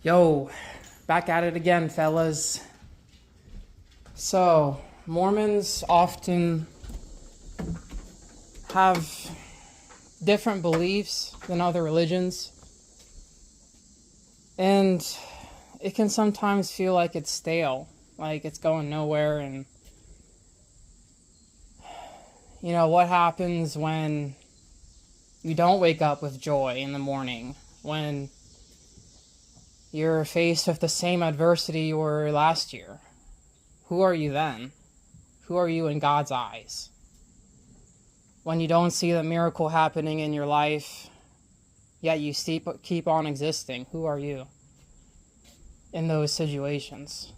Yo, back at it again, fellas. So, Mormons often have different beliefs than other religions, and it can sometimes feel like it's stale, like it's going nowhere. And what happens when you don't wake up with joy in the morning, when you're faced with the same adversity you were last year? Who are you then? Who are you in God's eyes? When you don't see the miracle happening in your life, yet you keep on existing, who are you in those situations?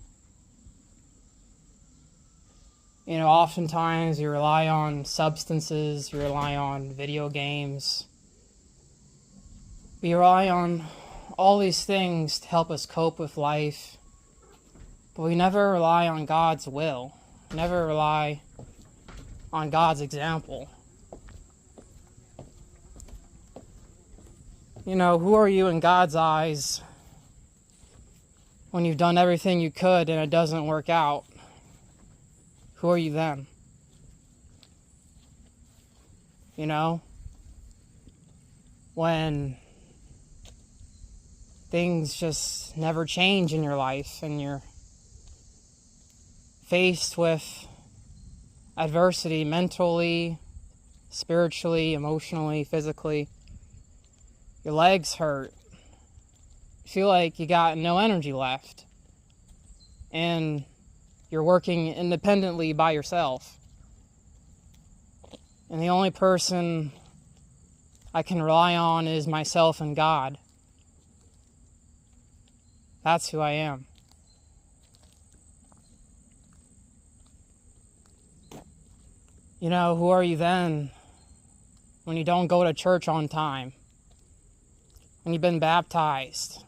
Oftentimes you rely on substances, you rely on video games, we rely on all these things to help us cope with life, but we never rely on God's will, never rely on God's example. Who are you in God's eyes when you've done everything you could and it doesn't work out? Who are you then? When things just never change in your life and you're faced with adversity mentally, spiritually, emotionally, physically. Your legs hurt. You feel like you got no energy left. And you're working independently by yourself. And the only person I can rely on is myself and God. That's who I am. Who are you then when you don't go to church on time? When you've been baptized?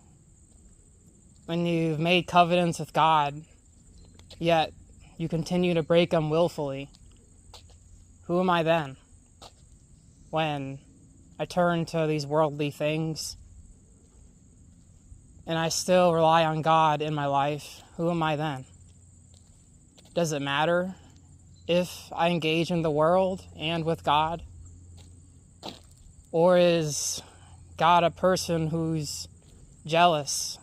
When you've made covenants with God, yet you continue to break them willfully? Who am I then? When I turn to these worldly things and I still rely on God in my life, who am I then? Does it matter if I engage in the world and with God? Or is God a person who's jealous